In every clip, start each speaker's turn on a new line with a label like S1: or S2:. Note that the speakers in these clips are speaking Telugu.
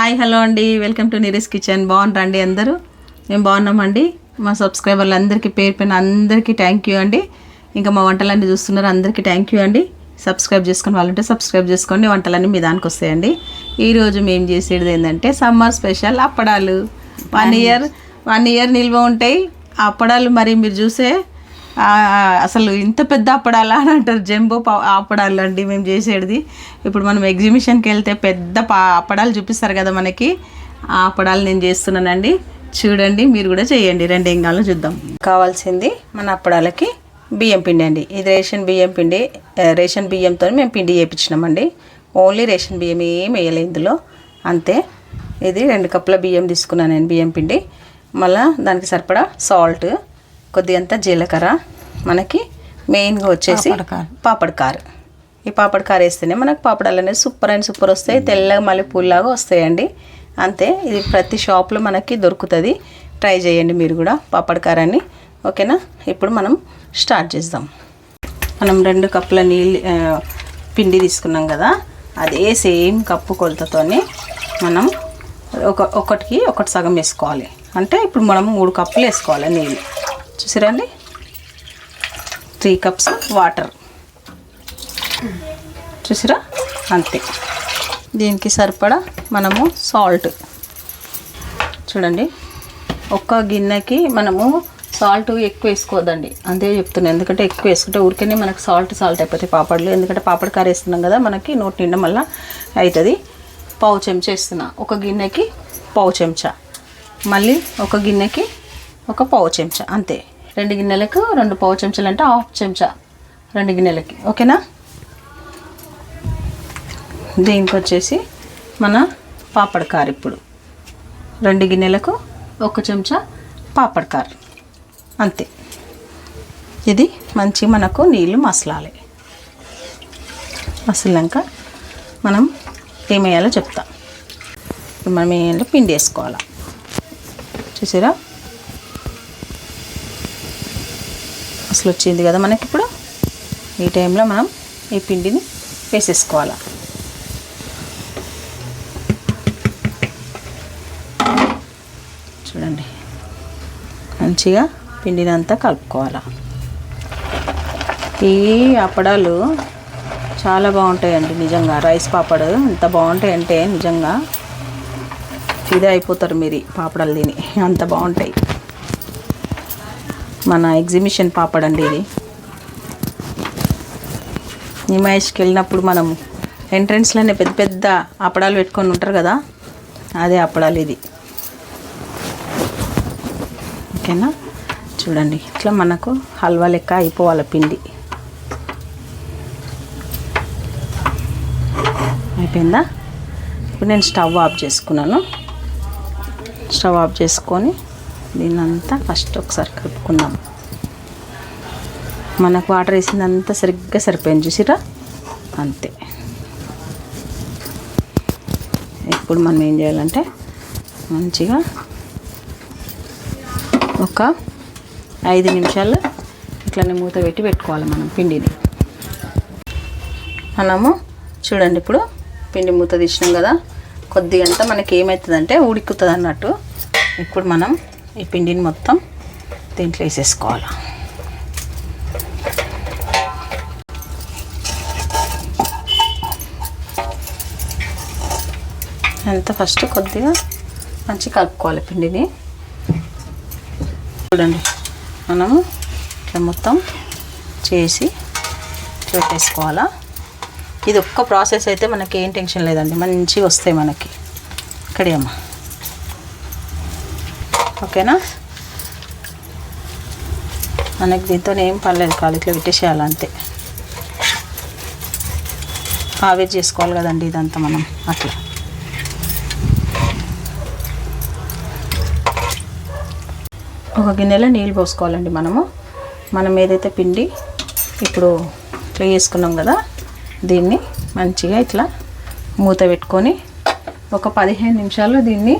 S1: హాయ్ హలో అండి, వెల్కమ్ టు నీరస్ కిచెన్. బాగున్నారండి అందరూ? మేము బాగున్నామండి. మా సబ్స్క్రైబర్లు అందరికీ పేరు పైన అందరికీ థ్యాంక్ యూ అండి. ఇంకా మా వంటలన్నీ చూస్తున్నారు, అందరికీ థ్యాంక్ యూ అండి. సబ్స్క్రైబ్ చేసుకుని వాళ్ళంటే సబ్స్క్రైబ్ చేసుకోండి, వంటలన్నీ మీ దానికి వస్తాయండి. ఈరోజు మేము చేసేది ఏంటంటే సమ్మర్ స్పెషల్ అప్పడాలు. వన్ ఇయర్ నిల్వ ఉంటాయి ఆ అప్పడాలు. మరి మీరు చూసే అసలు ఇంత పెద్ద అప్పడాలా అని అంటారు. జంబో అప్పడాలు అండి మేము చేసేది. ఇప్పుడు మనం ఎగ్జిబిషన్కి వెళ్తే పెద్ద అప్పడాలు చూపిస్తారు కదా మనకి, ఆ అప్పడాలు నేను చేస్తున్నానండి. చూడండి, మీరు కూడా చేయండి. రెండు ఏం కావాలో చూద్దాం. కావాల్సింది మన అప్పడాలకి బియ్యం పిండి అండి. ఇది రేషన్ బియ్యం పిండి. రేషన్ బియ్యంతో మేము పిండి చేయించినామండి. ఓన్లీ రేషన్ బియ్యం ఏం వేయలేదు ఇందులో, అంతే. ఇది 2 కప్పుల బియ్యం తీసుకున్నాను నేను, బియ్యం పిండి. మళ్ళీ దానికి సరిపడా సాల్ట్, కొద్దిగంత జీలకర్ర, మనకి మెయిన్గా వచ్చేసి పాపడ్ కారు. ఈ పాపడ్ కారు వేస్తేనే మనకు పాపడాలు అనేది సూపర్ అండ్ సూపర్ వస్తాయి. తెల్లగా మల్లెపూల్లాగా వస్తాయండి, అంతే. ఇది ప్రతి షాప్లో మనకి దొరుకుతుంది. ట్రై చేయండి మీరు కూడా పాపడ్ కారాన్ని, ఓకేనా? ఇప్పుడు మనం స్టార్ట్ చేద్దాం. మనం 2 కప్పుల పిండి తీసుకున్నాం కదా, అదే సేమ్ కప్పు కొలతతోని మనం ఒకటి సగం వేసుకోవాలి. అంటే ఇప్పుడు మనం 3 కప్పులు వేసుకోవాలి నీళ్ళు. చూసిరండి, 3 కప్స్ వాటర్ చూసిరా, అంతే. దీనికి సరిపడా మనము సాల్ట్ చూడండి. ఒక్క గిన్నెకి మనము సాల్ట్ ఎక్కువ వేసుకోవద్దండి, అంతే చెప్తున్నాను. ఎందుకంటే ఎక్కువ వేసుకుంటే ఊరికే మనకు సాల్ట్ అయిపోతాయి పాపడ్లు. ఎందుకంటే పాపడ్ కార వేస్తున్నాం కదా, మనకి నోటి నిండా మళ్ళీ అవుతుంది. పావు చెంచా వేస్తున్నా, ఒక గిన్నెకి పావు చెంచా, మళ్ళీ ఒక గిన్నెకి ఒక పావు చెంచా, అంతే. 2 గిన్నెలకు 2 పావు చెంచాలు అంటే 1/2 చెంచా 2 గిన్నెలకి, ఓకేనా? దీనికి వచ్చేసి మన పాపడ్ కారు. ఇప్పుడు 2 గిన్నెలకు 1 చెంచా పాపడ్ కారు, అంతే. ఇది మంచి మనకు నీళ్ళు మసలాలి. మసలాక మనం ఏమేయాలో చెప్తాం. ఇప్పుడు మనం ఏం పిండి వేసుకోవాలి. చూసారా, అసలు వచ్చింది కదా మనకి. ఇప్పుడు ఈ టైంలో మనం ఈ పిండిని వేసేసుకోవాలి. చూడండి, మంచిగా పిండిని అంతా కలుపుకోవాలి. ఈ అప్పడాలు చాలా బాగుంటాయండి నిజంగా. రైస్ పాపడు ఎంత బాగుంటాయంటే నిజంగా ఇదే అయిపోతారు మీరు పాపడాలు తిని, అంత బాగుంటాయి. మన ఎగ్జిబిషన్ పాపడ్ అండి ఇది. నిమాయిష్కి వెళ్ళినప్పుడు మనము ఎంట్రన్స్లోనే పెద్ద పెద్ద అప్పడాలు పెట్టుకొని ఉంటారు కదా, అదే అప్పడాలు ఇది, ఓకేనా? చూడండి, ఇట్లా మనకు హల్వా లెక్క అయిపోవాలి పిండి. అయిపోయిందా? ఇప్పుడు నేను స్టవ్ ఆఫ్ చేసుకున్నాను. స్టవ్ ఆఫ్ చేసుకొని దీన్నంతా ఫస్ట్ ఒకసారి కలుపుకుందాం. మనకు వాటర్ వేసిందంతా సరిగ్గా సరిపోయింది, చూసిరా, అంతే. ఇప్పుడు మనం ఏం చేయాలంటే మంచిగా ఒక 5 నిమిషాలు ఇట్లనే మూత పెట్టుకోవాలి మనం పిండిని. మనము చూడండి, ఇప్పుడు పిండి మూత తీసినాం కదా, కొద్దిగంతా మనకి ఏమవుతుందంటే ఉడుకుతుంది అన్నట్టు. ఇప్పుడు మనం ఈ పిండిని మొత్తం దీంట్లో వేసేసుకోవాలి. అంతా ఫస్ట్ కొద్దిగా మంచి కలుపుకోవాలి పిండిని. చూడండి, మనము ఇట్లా మొత్తం చేసి పెట్టేసుకోవాలా. ఇది ఒక్క ప్రాసెస్ అయితే మనకి ఏం టెన్షన్ లేదండి, మంచిగా వస్తాయి మనకి. ఇక్కడేమ్మా, ఓకేనా? మనకి దీంతో ఏం పర్లేదు, కాదు ఇట్లా పెట్టేసేయాలి, అంతే. ఆవిరి చేసుకోవాలి కదండి ఇదంతా మనం, అట్లా. ఒక గిన్నెలో నీళ్ళు పోసుకోవాలండి మనం ఏదైతే పిండి ఇప్పుడు ఇట్లా వేసుకున్నాం కదా, దీన్ని మంచిగా ఇట్లా మూత పెట్టుకొని ఒక 15 నిమిషాలు దీన్ని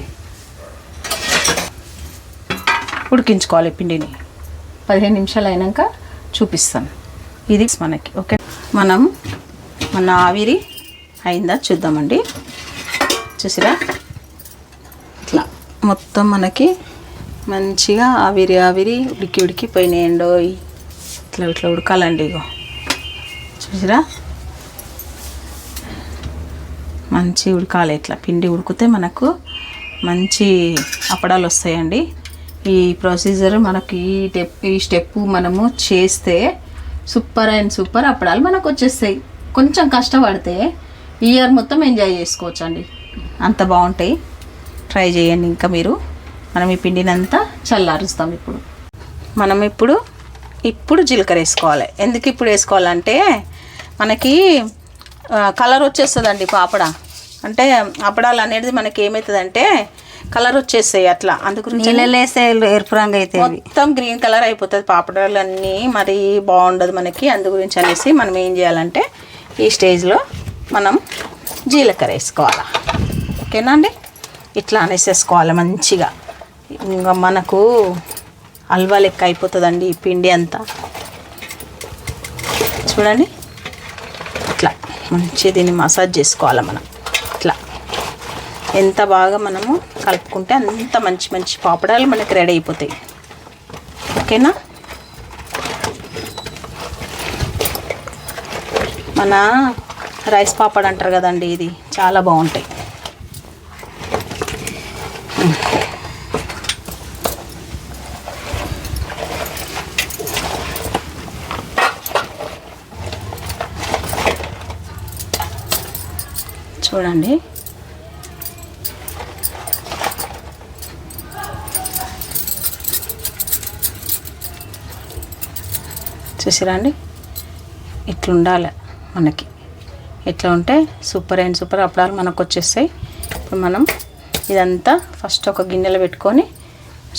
S1: ఉడికించుకోవాలి. పిండిని 15 నిమిషాలు అయినాక చూపిస్తాను ఇది మనకి, ఓకే? మన ఆవిరి అయిందా చూద్దామండి. చూసిరా, మొత్తం మనకి మంచిగా ఆవిరి ఉడికిపోయినాయండో. ఇట్లా ఉడకాలండి. ఇగో చూసిరా, మంచి ఉడకాలి. ఇట్లా పిండి ఉడికితే మనకు మంచి అప్పడాలు వస్తాయండి. ఈ ప్రొసీజర్ మనకి ఈ స్టెప్ మనము చేస్తే సూపర్ అప్పడాలు మనకు వచ్చేస్తాయి. కొంచెం కష్టపడితే ఇయర్ మొత్తం ఎంజాయ్ చేసుకోవచ్చు అండి, అంత బాగుంటాయి. ట్రై చేయండి. ఇంకా మీరు మనం ఈ పిండిని అంతా చల్లారుస్తాం. మనం ఇప్పుడు జీలకర్ర వేసుకోవాలి. ఎందుకు ఇప్పుడు వేసుకోవాలంటే మనకి కలర్ వచ్చేస్తుందండి. పాపడ అంటే అప్పడాలు అనేది మనకి ఏమవుతుందంటే కలర్ వచ్చేస్తాయి అట్లా. అందుగురించి
S2: ఎరుపు రంగు అయితే
S1: మొత్తం గ్రీన్ కలర్ అయిపోతుంది పాపడాలు అన్నీ, మరి బాగుండదు మనకి. అందు గురించి అనేసి మనం ఏం చేయాలంటే ఈ స్టేజ్లో మనం జీలకర్ర వేసుకోవాలి. ఓకేనా అండి? ఇట్లా అనేసేసుకోవాలి మంచిగా. ఇంకా మనకు హల్వా లెక్క అయిపోతుందండి ఈ పిండి అంతా. చూడండి, ఇట్లా మంచి దీన్ని మసాజ్ చేసుకోవాలి మనం. ఇట్లా ఎంత బాగా మనము కలుపుకుంటే అంత మంచి పాపడాలు మనకి రెడీ అయిపోతాయి. ఓకేనా? మన రైస్ పాపడ్ అంటారు కదండి, ఇది చాలా బాగుంటాయి. చూడండి, చూసిరండి, ఇట్లా ఉండాలి మనకి. ఇట్లా ఉంటే సూపర్ అప్పడాలు మనకు వచ్చేస్తాయి. ఇప్పుడు మనం ఇదంతా ఫస్ట్ ఒక గిన్నెలో పెట్టుకొని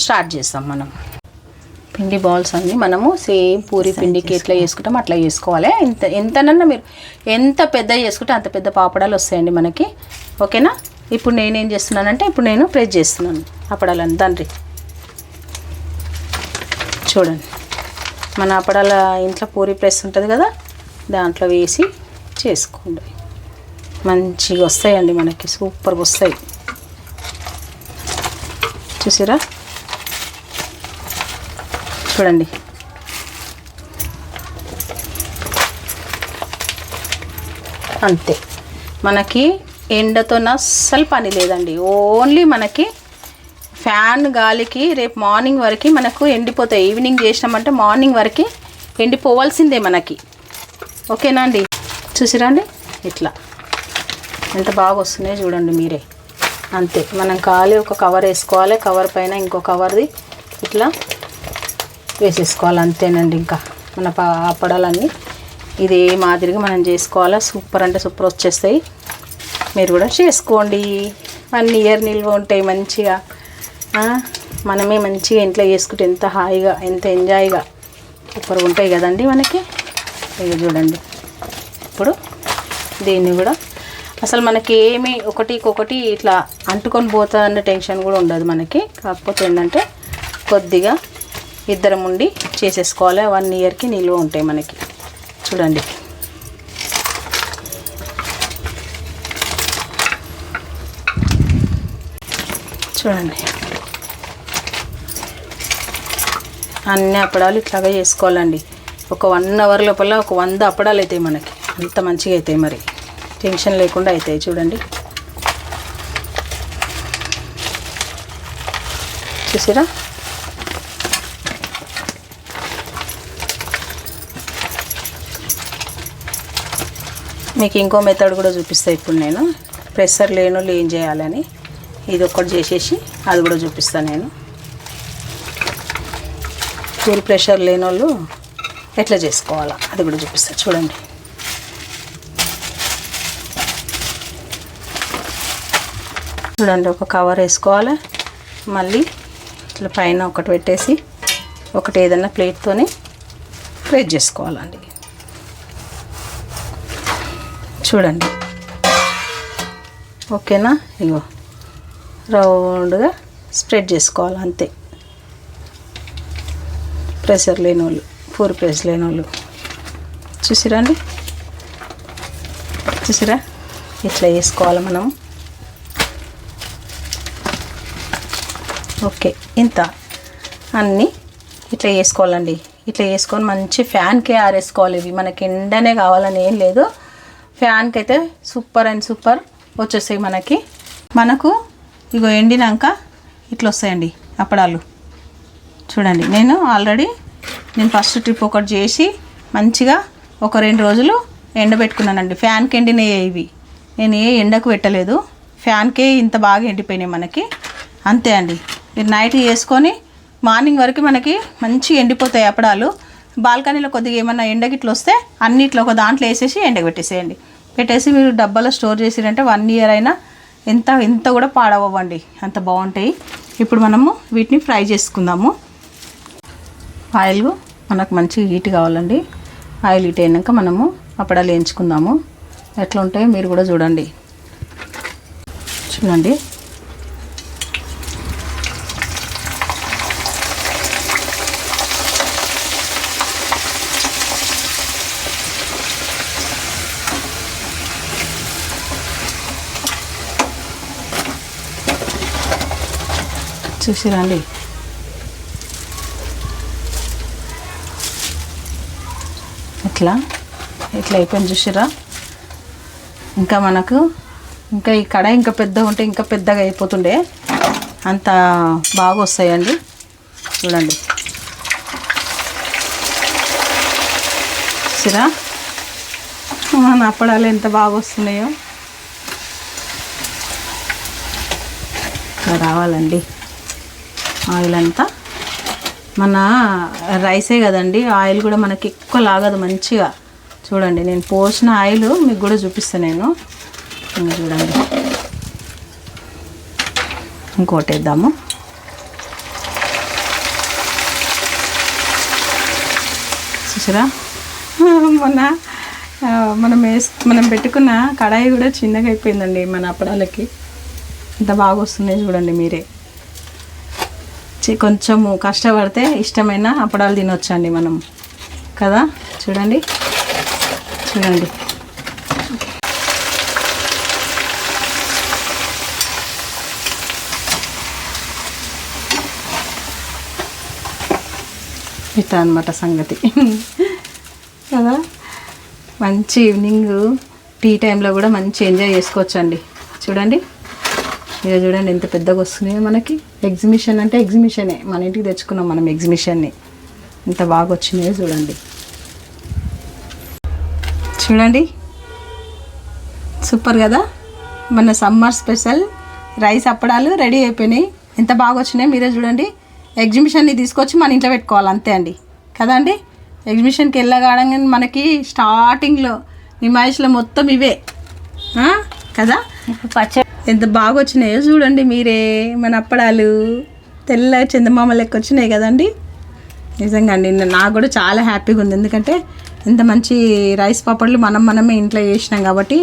S1: స్టార్ట్ చేస్తాం. మనం పిండి బాల్స్ అన్నీ మనము సేమ్ పూరి పిండికి ఎట్లా చేసుకుంటాం అట్లా చేసుకోవాలి. ఎంతనన్నా మీరు ఎంత పెద్ద చేసుకుంటే అంత పెద్ద పాపడాలు వస్తాయండి మనకి. ఓకేనా? ఇప్పుడు నేనేం చేస్తున్నానంటే నేను ప్రెస్ చేస్తున్నాను అప్పడాలని. తండ్రి చూడండి, మన అప్పడాల ఇంట్లో పూరి ప్రెస్ ఉంటుంది కదా, దాంట్లో వేసి చేసుకోండి. మంచిగా వస్తాయండి మనకి, సూపర్గా వస్తాయి. చూసిరా, చూడండి. అంతే, మనకి ఎండతో అస్సలు పని లేదండి. ఓన్లీ మనకి ఫ్యాన్ గాలికి రేపు మార్నింగ్ వరకు మనకు ఎండిపోతాయి. ఈవినింగ్ చేసినామంటే మార్నింగ్ వరకు ఎండిపోవాల్సిందే మనకి. ఓకేనా అండి? చూసిరండి, ఇట్లా ఎంత బాగా వస్తున్నాయో చూడండి మీరే. అంతే, మనం ఖాళీ ఒక కవర్ వేసుకోవాలి. కవర్ పైన ఇంకో కవర్ది ఇట్లా వేసేసుకోవాలి. అంతేనండి. ఇంకా మన అప్పడాలన్నీ ఇదే మాదిరిగా మనం చేసుకోవాలా. సూపర్ అంటే సూపర్ వచ్చేస్తాయి. మీరు కూడా చేసుకోండి. 1 ఇయర్ నిల్వ ఉంటాయి మంచిగా. మనమే మంచిగా ఇంట్లో చేసుకుంటే ఎంత హాయిగా, ఎంత ఎంజాయ్గా సూపర్గా ఉంటాయి కదండి మనకి. ఇది చూడండి, ఇప్పుడు దీన్ని కూడా అసలు మనకి ఏమి ఒకటికొకటి ఇట్లా అంటుకొని పోతా అన్న టెన్షన్ కూడా ఉండదు మనకి. కాకపోతే ఏంటంటే కొద్దిగా ఇద్దరం ఉండి చేసేసుకోవాలి. 1 ఇయర్కి నిల్వ ఉంటాయి మనకి. చూడండి, చూడండి, అన్ని అప్పడాలు ఇట్లాగా చేసుకోవాలండి. ఒక 1 అవర్ లోపల ఒక 100 అప్పడాలు అవుతాయి మనకి. అంత మంచిగా అవుతాయి, మరి టెన్షన్ లేకుండా అవుతాయి. చూడండి, చూసిరా. మీకు ఇంకో మెథడ్ కూడా చూపిస్తాను ఇప్పుడు నేను. ప్రెషర్ లేనోళ్ళు ఏం చేయాలని ఇది ఒక్కటి చేసేసి అది కూడా చూపిస్తాను నేను. ఫుల్ ప్రెషర్ లేనోళ్ళు ఎట్లా చేసుకోవాలా అది కూడా చూపిస్తాను. చూడండి, చూడండి, ఒక కవర్ వేసుకోవాలి. మళ్ళీ ఇట్లా పైన ఒకటి పెట్టేసి ఒకటి ఏదైనా ప్లేట్తోని ప్రెస్ చేసుకోవాలండి. చూడండి, ఓకేనా? ఇగో రౌండ్గా స్ప్రెడ్ చేసుకోవాలి. అంతే, ప్రెషర్ లేని వాళ్ళు, పూరి ప్రెస్ లేని వాళ్ళు. చూసిరండి, చూసిరా, ఇట్లా వేసుకోవాలి మనం. ఓకే, ఇంత అన్నీ ఇట్లా వేసుకోవాలండి. ఇట్లా వేసుకొని మంచి ఫ్యాన్కే ఆరేసుకోవాలి. ఇవి మనకి ఎండనే కావాలని ఏం లేదు, ఫ్యాన్కి అయితే సూపర్ అండ్ సూపర్ వచ్చేస్తాయి మనకు ఇగో ఎండినాక ఇట్లా వస్తాయండి అప్పడాలు. చూడండి, నేను ఫస్ట్ ట్రిప్ ఒకటి చేసి మంచిగా ఒక 2 రోజులు ఎండబెట్టుకున్నానండి. ఫ్యాన్కి ఎండినాయి ఇవి, నేను ఏ ఎండకు పెట్టలేదు, ఫ్యాన్కే ఇంత బాగా ఎండిపోయినాయి మనకి. అంతే అండి, మీరు నైట్ చేసుకొని మార్నింగ్ వరకు మనకి మంచిగా ఎండిపోతాయి అప్పడాలు. బాల్కనీలో కొద్దిగా ఏమన్నా ఎండగిట్లు వస్తే అన్నిట్లో ఒక దాంట్లో వేసేసి ఎండబెట్టేసేయండి. పెట్టేసి మీరు డబ్బాలో స్టోర్ చేసిరంటే 1 ఇయర్ అయినా ఎంత కూడా పాడవ్వండి, అంత బాగుంటాయి. ఇప్పుడు మనము వీటిని ఫ్రై చేసుకుందాము. ఆయిల్ మనకు మంచి హీట్ కావాలండి. ఆయిల్ హీట్ అయినాక మనము అప్పడాలు వేయించుకుందాము. ఎట్లా ఉంటాయో మీరు కూడా చూడండి. చూసిరండి, ఇట్లా అయిపోయింది. చూసిరా, ఇంకా మనకు ఈ కడాయి ఇంకా పెద్దగా ఉంటే ఇంకా పెద్దగా అయిపోతుండే, అంత బాగా వస్తాయండి. చూడండి, చూసిరా మన అప్పడాలు ఎంత బాగా వస్తున్నాయో. ఇట్లా రావాలండి ఆయిల్ అంతా. మన రైసే కదండి, ఆయిల్ కూడా మనకి ఎక్కువ లాగదు మంచిగా. చూడండి, నేను పోసిన ఆయిల్ మీకు కూడా చూపిస్తాను నేను. చూడండి, ఇంకోటి వేద్దాము. చూసారా, మనం పెట్టుకున్న కడాయి కూడా చిన్నగా అయిపోయిందండి మన అప్పడాలకి. ఎంత బాగా వస్తున్నాయి చూడండి మీరే. కొంచెము కష్టపడితే ఇష్టమైన అప్పడాలు తినొచ్చండి మనం కదా. చూడండి ఇట్లా అన్నమాట సంగతి కదా. మంచి ఈవినింగ్ టీ టైంలో కూడా మంచి ఎంజాయ్ చేసుకోవచ్చండి. చూడండి, ఇక చూడండి ఎంత పెద్దగా వస్తున్నాయో మనకి. ఎగ్జిబిషన్ అంటే ఎగ్జిబిషనే, మన ఇంటికి తెచ్చుకున్నాం మనం ఎగ్జిబిషన్ని. ఎంత బాగా వచ్చినాయో చూడండి, సూపర్ కదా. మన సమ్మర్ స్పెషల్ రైస్ అప్పడాలు రెడీ అయిపోయినాయి. ఎంత బాగా వచ్చినాయి మీరే చూడండి. ఎగ్జిబిషన్ని తీసుకొచ్చి మన ఇంట్లో పెట్టుకోవాలి అంతే అండి కదా అండి. ఎగ్జిబిషన్కి వెళ్ళగానే మనకి స్టార్టింగ్లో నిమాయిష్లో మొత్తం ఇవే కదా. ఎంత బాగా వచ్చినాయో చూడండి మీరే. మన అప్పడాలు తెల్ల చందమామ లెక్క వచ్చినాయి కదండి. నిజంగా అండి, నాకు కూడా చాలా హ్యాపీగా ఉంది. ఎందుకంటే ఇంత మంచి రైస్ పాపడ్లు మనమే ఇంట్లో చేసినాం కాబట్టి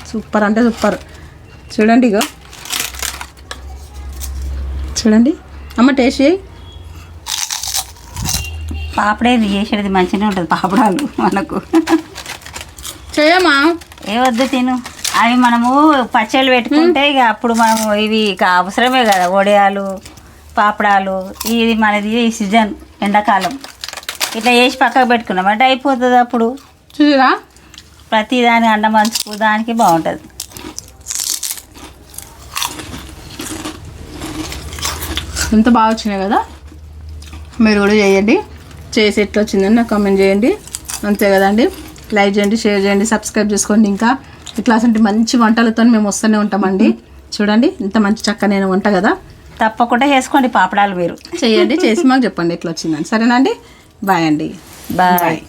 S1: సూపర్ అంటే సూపర్. చూడండి, ఇగో చూడండి అమ్మ, టేస్ట్ చేయి.
S2: పాపడే చేసేది మంచిగానే ఉంటుంది పాపడాలు మనకు.
S1: చేయమ్మా,
S2: వద్దు తిను. అవి మనము పచ్చళ్ళు పెట్టుకుంటే ఇక అప్పుడు మనము ఇవి ఇక అవసరమే కదా, వడియాలు పాపడాలు. ఇది మనది ఈ సీజన్ ఎండాకాలం. ఇట్లా చేసి పక్కకు పెట్టుకున్నాం అంటే అయిపోతుంది. అప్పుడు
S1: చూసిరా,
S2: ప్రతి దాని అండ మంచుకు దానికి బాగుంటుంది.
S1: ఎంత బాగా వచ్చినాయి కదా. మీరు కూడా చేయండి, చేసి ఎట్లా వచ్చిందని నాకు కామెంట్ చేయండి. అంతే కదండి. లైక్ చేయండి, షేర్ చేయండి, సబ్స్క్రైబ్ చేసుకోండి. ఇంకా ఇట్లాంటి మంచి వంటలతో మేము వస్తూనే ఉంటామండి. చూడండి ఇంత మంచి చక్కనైన వంట కదా.
S2: తప్పకుండా చేసుకోండి పాపడాలు, మీరు
S1: చేయండి, చేసి మాకు చెప్పండి ఎట్లా వచ్చిందని. సరేనా అండి, బాయ్ అండి.
S2: బాయ్.